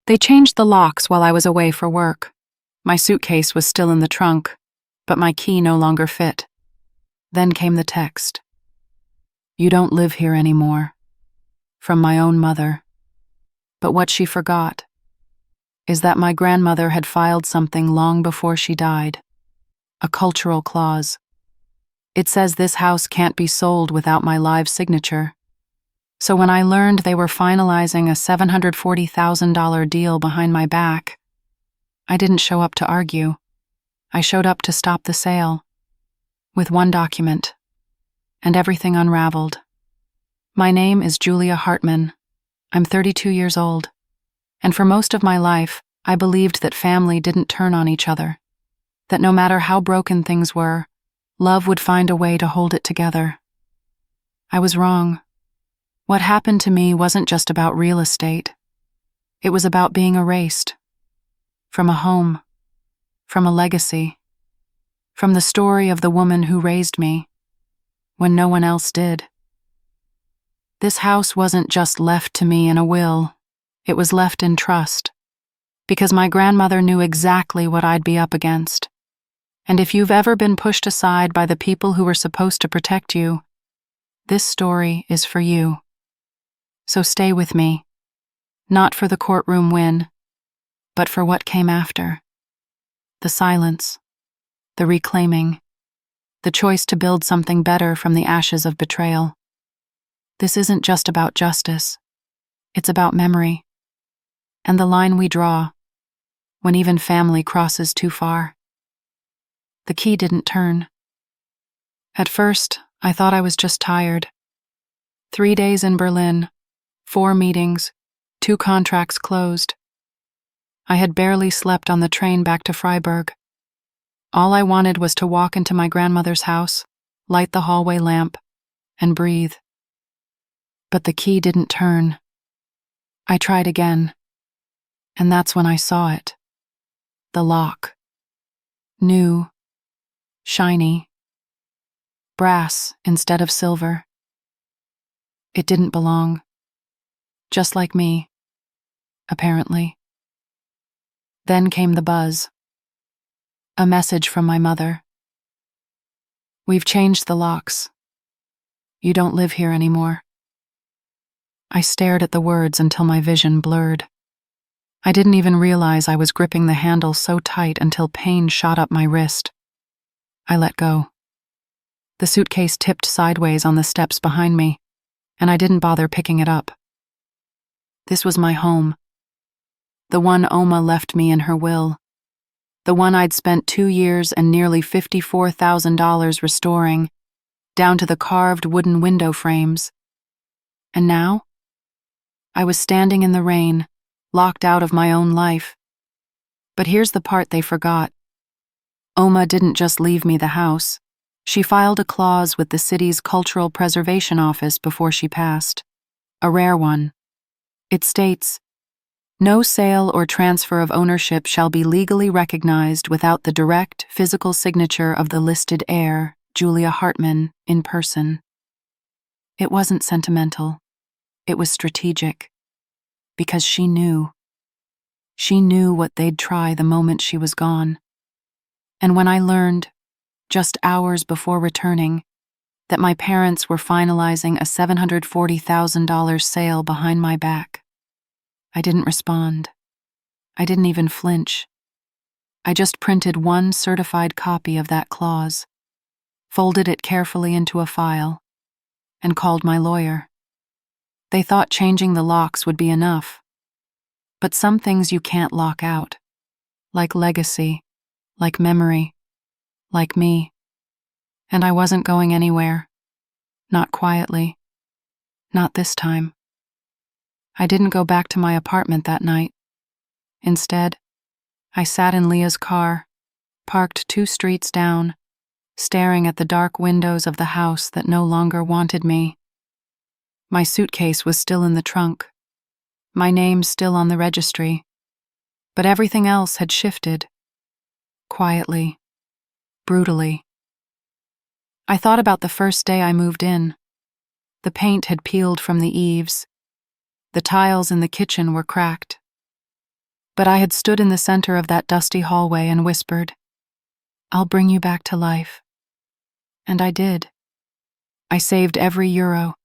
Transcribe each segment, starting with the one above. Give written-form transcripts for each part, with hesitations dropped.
They changed the locks while I was away for work. My suitcase was still in the trunk, but my key no longer fit. Then came the text. "You don't live here anymore." From my own mother. But what she forgot is that my grandmother had filed something long before she died. A cultural clause. It says this house can't be sold without my live signature. So when I learned they were finalizing a $740,000 deal behind my back, I didn't show up to argue. I showed up to stop the sale. With one document. And everything unraveled. My name is Julia Hartman. I'm 32 years old. And for most of my life, I believed that family didn't turn on each other. That no matter how broken things were, love would find a way to hold it together. I was wrong. What happened to me wasn't just about real estate. It was about being erased. From a home. From a legacy. From the story of the woman who raised me, when no one else did. This house wasn't just left to me in a will, it was left in trust, because my grandmother knew exactly what I'd be up against. And if you've ever been pushed aside by the people who were supposed to protect you, this story is for you. So stay with me, not for the courtroom win, but for what came after. The silence. The reclaiming, the choice to build something better from the ashes of betrayal. This isn't just about justice, it's about memory, and the line we draw when even family crosses too far. The key didn't turn. At first, I thought I was just tired. 3 days in Berlin, 4 meetings, 2 contracts closed. I had barely slept on the train back to Freiburg. All I wanted was to walk into my grandmother's house, light the hallway lamp, and breathe. But the key didn't turn. I tried again, and that's when I saw it. The lock. New, shiny, brass instead of silver. It didn't belong. Just like me, apparently. Then came the buzz. A message from my mother. "We've changed the locks. You don't live here anymore." I stared at the words until my vision blurred. I didn't even realize I was gripping the handle so tight until pain shot up my wrist. I let go. The suitcase tipped sideways on the steps behind me, and I didn't bother picking it up. This was my home. The one Oma left me in her will. The one I'd spent 2 years and nearly $54,000 restoring, down to the carved wooden window frames. And now? I was standing in the rain, locked out of my own life. But here's the part they forgot. Oma didn't just leave me the house. She filed a clause with the city's Cultural Preservation Office before she passed. A rare one. It states, "No sale or transfer of ownership shall be legally recognized without the direct physical signature of the listed heir, Julia Hartman, in person." It wasn't sentimental. It was strategic. Because she knew. She knew what they'd try the moment she was gone. And when I learned, just hours before returning, that my parents were finalizing a $740,000 sale behind my back, I didn't respond. I didn't even flinch. I just printed one certified copy of that clause, folded it carefully into a file, and called my lawyer. They thought changing the locks would be enough. But some things you can't lock out, like legacy, like memory, like me. And I wasn't going anywhere. Not quietly. Not this time. I didn't go back to my apartment that night. Instead, I sat in Leah's car, parked 2 streets down, staring at the dark windows of the house that no longer wanted me. My suitcase was still in the trunk, my name still on the registry, but everything else had shifted. Quietly, brutally. I thought about the first day I moved in. The paint had peeled from the eaves. The tiles in the kitchen were cracked. But I had stood in the center of that dusty hallway and whispered, "I'll bring you back to life." And I did. I saved every euro.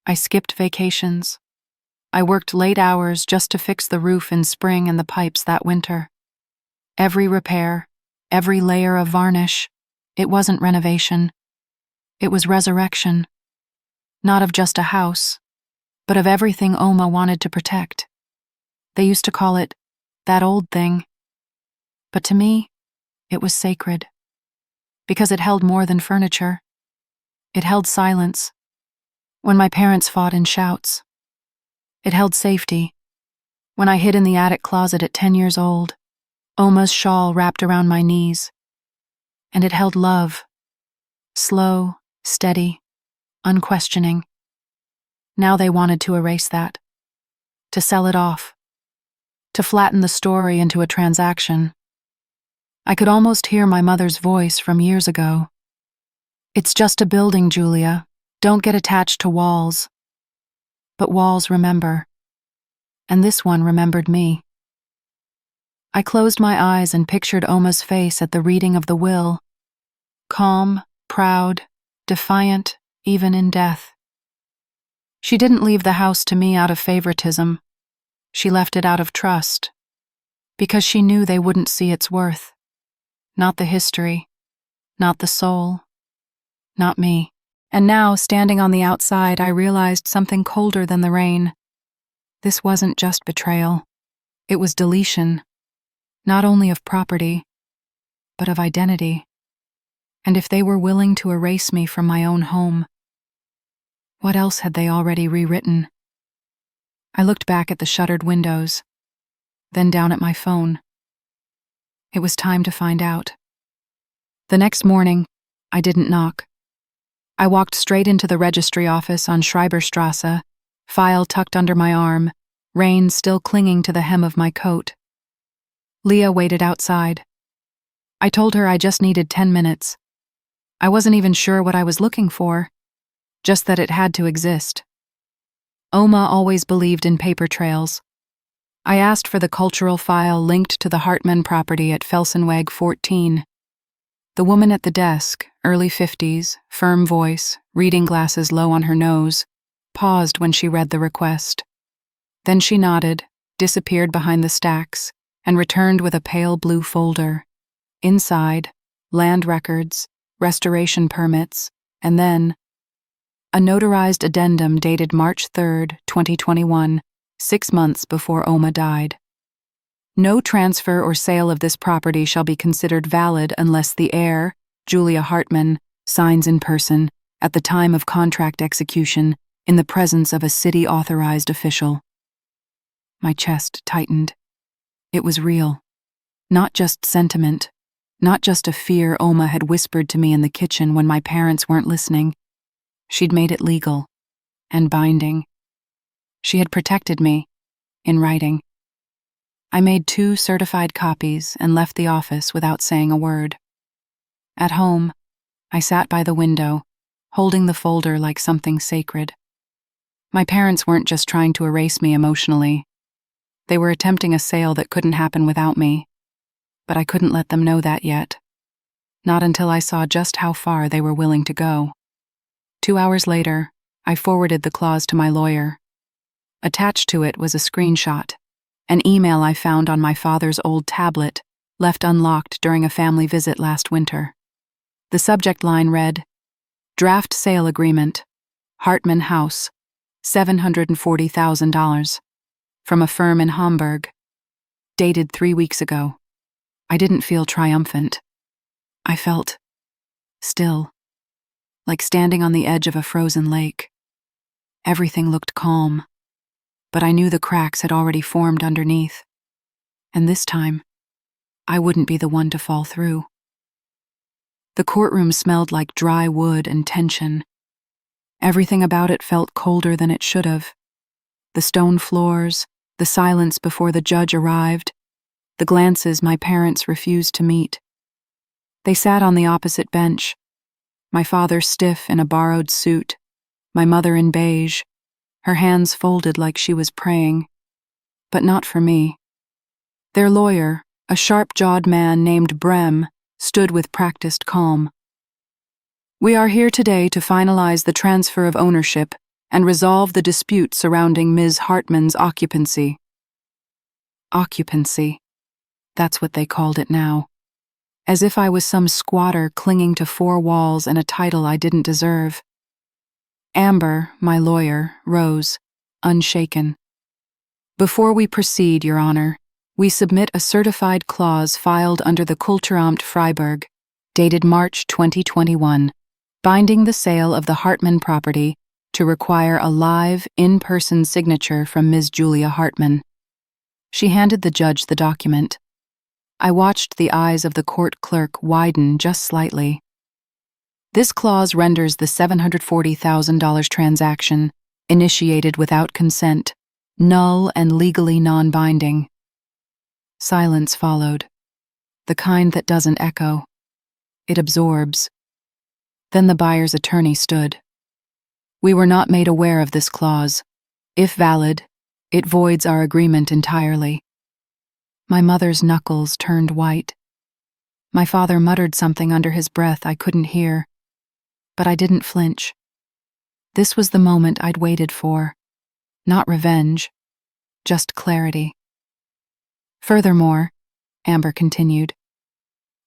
I skipped vacations. I worked late hours just to fix the roof in spring and the pipes that winter. Every repair, every layer of varnish, it wasn't renovation. It was resurrection. Not of just a house, but of everything Oma wanted to protect. They used to call it that old thing. But to me, it was sacred. Because it held more than furniture. It held silence. When my parents fought in shouts. It held safety. When I hid in the attic closet at 10 years old, Oma's shawl wrapped around my knees. And it held love. Slow, steady, unquestioning. Now they wanted to erase that. To sell it off. To flatten the story into a transaction. I could almost hear my mother's voice from years ago. "It's just a building, Julia. Don't get attached to walls." But walls remember. And this one remembered me. I closed my eyes and pictured Oma's face at the reading of the will. Calm, proud, defiant, even in death. She didn't leave the house to me out of favoritism. She left it out of trust. Because she knew they wouldn't see its worth. Not the history. Not the soul. Not me. And now, standing on the outside, I realized something colder than the rain. This wasn't just betrayal. It was deletion. Not only of property, but of identity. And if they were willing to erase me from my own home, what else had they already rewritten? I looked back at the shuttered windows, then down at my phone. It was time to find out. The next morning, I didn't knock. I walked straight into the registry office on Schreiberstrasse, file tucked under my arm, rain still clinging to the hem of my coat. Leah waited outside. I told her I just needed 10 minutes. I wasn't even sure what I was looking for, just that it had to exist. Oma always believed in paper trails. I asked for the cultural file linked to the Hartman property at Felsenweg 14. The woman at the desk, early 50s, firm voice, reading glasses low on her nose, paused when she read the request. Then she nodded, disappeared behind the stacks, and returned with a pale blue folder. Inside, land records, restoration permits, and then a notarized addendum dated March 3, 2021, 6 months before Oma died. No transfer or sale of this property shall be considered valid unless the heir, Julia Hartman, signs in person, at the time of contract execution, in the presence of a city-authorized official. My chest tightened. It was real. Not just sentiment. Not just a fear Oma had whispered to me in the kitchen when my parents weren't listening. She'd made it legal. And binding. She had protected me. In writing. I made 2 certified copies and left the office without saying a word. At home, I sat by the window, holding the folder like something sacred. My parents weren't just trying to erase me emotionally. They were attempting a sale that couldn't happen without me. But I couldn't let them know that yet. Not until I saw just how far they were willing to go. 2 hours later, I forwarded the clause to my lawyer. Attached to it was a screenshot, an email I found on my father's old tablet, left unlocked during a family visit last winter. The subject line read, "Draft sale agreement, Hartman House, $740,000, from a firm in Hamburg, dated 3 weeks ago." I didn't feel triumphant. I felt still, like standing on the edge of a frozen lake. Everything looked calm, but I knew the cracks had already formed underneath. And this time, I wouldn't be the one to fall through. The courtroom smelled like dry wood and tension. Everything about it felt colder than it should have. The stone floors, the silence before the judge arrived, the glances my parents refused to meet. They sat on the opposite bench, my father stiff in a borrowed suit, my mother in beige, her hands folded like she was praying. But not for me. Their lawyer, a sharp-jawed man named Brem, stood with practiced calm. "We are here today to finalize the transfer of ownership and resolve the dispute surrounding Ms. Hartman's occupancy." Occupancy. That's what they called it now. As if I was some squatter clinging to four walls and a title I didn't deserve. Amber, my lawyer, rose, unshaken. "Before we proceed, Your Honor, we submit a certified clause filed under the Kultureramt Freiburg, dated March 2021, binding the sale of the Hartman property to require a live, in-person signature from Ms. Julia Hartman." She handed the judge the document. I watched the eyes of the court clerk widen just slightly. "This clause renders the $740,000 transaction, initiated without consent, null and legally non-binding." Silence followed, the kind that doesn't echo. It absorbs. Then the buyer's attorney stood. "We were not made aware of this clause. If valid, it voids our agreement entirely." My mother's knuckles turned white. My father muttered something under his breath I couldn't hear, but I didn't flinch. This was the moment I'd waited for. Not revenge, just clarity. "Furthermore," Amber continued,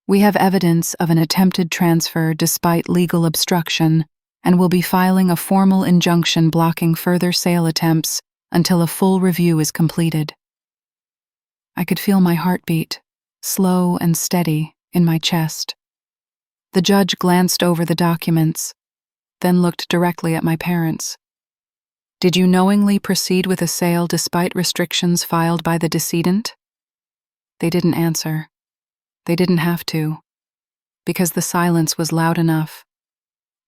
"we have evidence of an attempted transfer despite legal obstruction and will be filing a formal injunction blocking further sale attempts until a full review is completed." I could feel my heartbeat, slow and steady, in my chest. The judge glanced over the documents, then looked directly at my parents. "Did you knowingly proceed with a sale despite restrictions filed by the decedent?" They didn't answer. They didn't have to, because the silence was loud enough,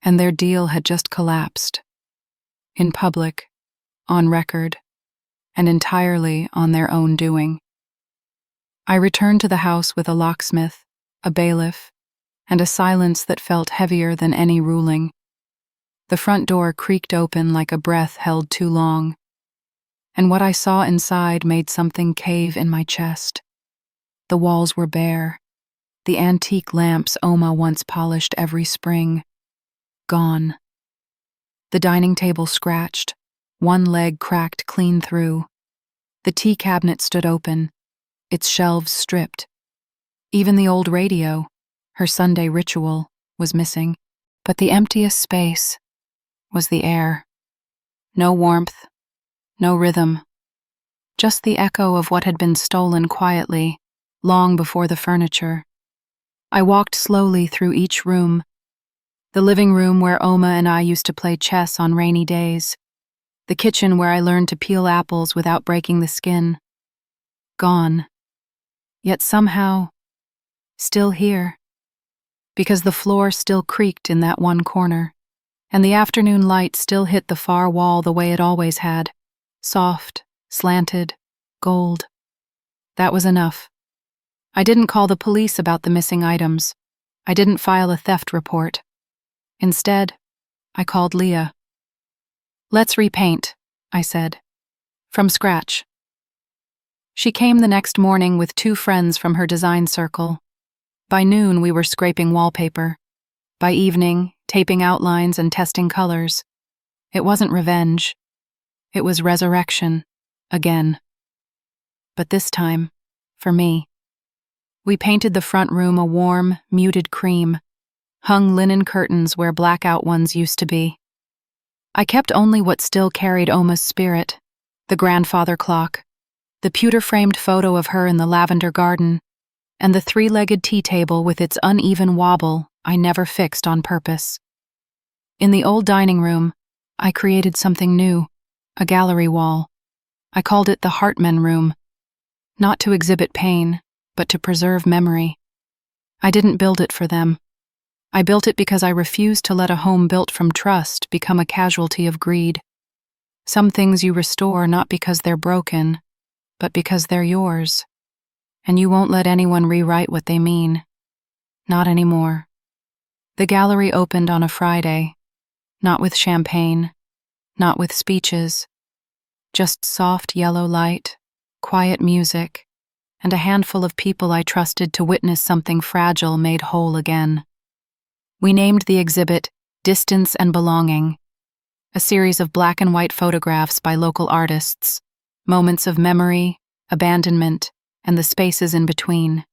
and their deal had just collapsed. In public, on record, and entirely on their own doing. I returned to the house with a locksmith, a bailiff, and a silence that felt heavier than any ruling. The front door creaked open like a breath held too long, and what I saw inside made something cave in my chest. The walls were bare, the antique lamps Oma once polished every spring. Gone. The dining table scratched, one leg cracked clean through. The tea cabinet stood open, its shelves stripped. Even the old radio, her Sunday ritual, was missing, but the emptiest space was the air. No warmth, no rhythm, just the echo of what had been stolen quietly, long before the furniture. I walked slowly through each room. The living room where Oma and I used to play chess on rainy days. The kitchen where I learned to peel apples without breaking the skin. Gone. Yet somehow, still here. Because the floor still creaked in that one corner, and the afternoon light still hit the far wall the way it always had. Soft, slanted, gold. That was enough. I didn't call the police about the missing items. I didn't file a theft report. Instead, I called Leah. "Let's repaint," I said. "From scratch." She came the next morning with 2 friends from her design circle. By noon, we were scraping wallpaper. By evening, taping outlines and testing colors. It wasn't revenge. It was resurrection, again. But this time, for me. We painted the front room a warm, muted cream, hung linen curtains where blackout ones used to be. I kept only what still carried Oma's spirit, the grandfather clock, the pewter-framed photo of her in the lavender garden, and the 3-legged tea table with its uneven wobble I never fixed on purpose. In the old dining room, I created something new, a gallery wall. I called it the Hartman Room, not to exhibit pain, but to preserve memory. I didn't build it for them. I built it because I refused to let a home built from trust become a casualty of greed. Some things you restore not because they're broken, but because they're yours. And you won't let anyone rewrite what they mean. Not anymore. The gallery opened on a Friday, not with champagne, not with speeches, just soft yellow light, quiet music, and a handful of people I trusted to witness something fragile made whole again. We named the exhibit Distance and Belonging, a series of black and white photographs by local artists, moments of memory, abandonment, and the spaces in between.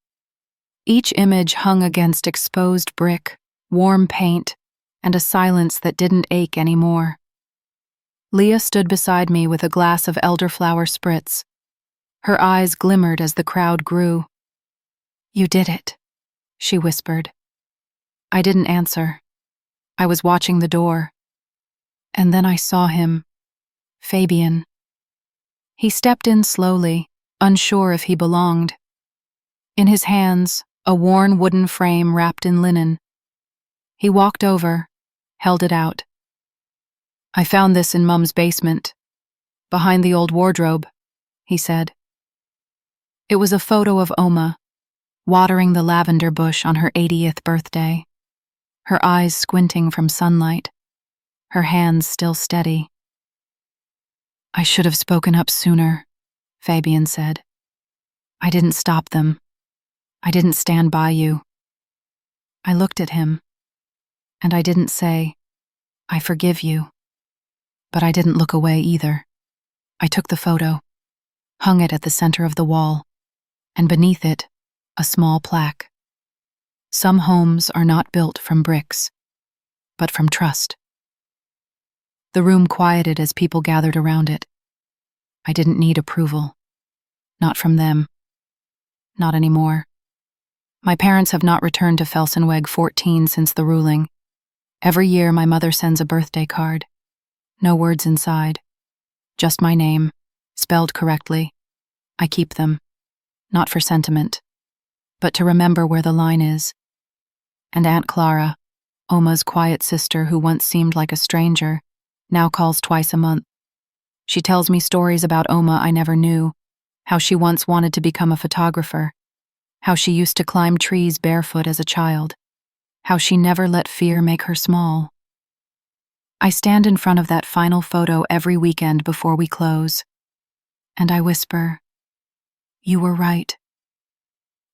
Each image hung against exposed brick, warm paint, and a silence that didn't ache anymore. Leah stood beside me with a glass of elderflower spritz. Her eyes glimmered as the crowd grew. "You did it," she whispered. I didn't answer. I was watching the door. And then I saw him, Fabian. He stepped in slowly, unsure if he belonged. In his hands, a worn wooden frame wrapped in linen. He walked over, held it out. "I found this in Mum's basement, behind the old wardrobe," he said. It was a photo of Oma, watering the lavender bush on her 80th birthday, her eyes squinting from sunlight, her hands still steady. "I should have spoken up sooner," Fabian said. "I didn't stop them. I didn't stand by you." I looked at him, and I didn't say, "I forgive you." But I didn't look away either. I took the photo, hung it at the center of the wall, and beneath it, a small plaque. "Some homes are not built from bricks, but from trust." The room quieted as people gathered around it. I didn't need approval. Not from them. Not anymore. My parents have not returned to Felsenweg 14 since the ruling. Every year my mother sends a birthday card. No words inside. Just my name, spelled correctly. I keep them. Not for sentiment, but to remember where the line is. And Aunt Clara, Oma's quiet sister who once seemed like a stranger, now calls twice a month. She tells me stories about Oma I never knew, how she once wanted to become a photographer, how she used to climb trees barefoot as a child, how she never let fear make her small. I stand in front of that final photo every weekend before we close, and I whisper, "You were right.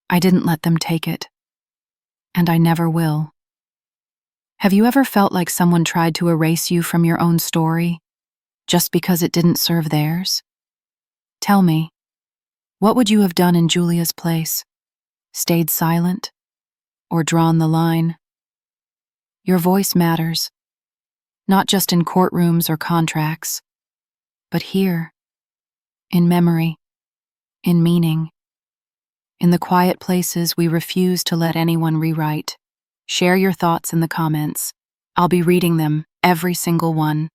I didn't let them take it, and I never will." Have you ever felt like someone tried to erase you from your own story, just because it didn't serve theirs? Tell me, what would you have done in Julia's place? Stayed silent? Or drawn the line? Your voice matters, not just in courtrooms or contracts, but here, in memory, in meaning. In the quiet places we refuse to let anyone rewrite. Share your thoughts in the comments. I'll be reading them, every single one.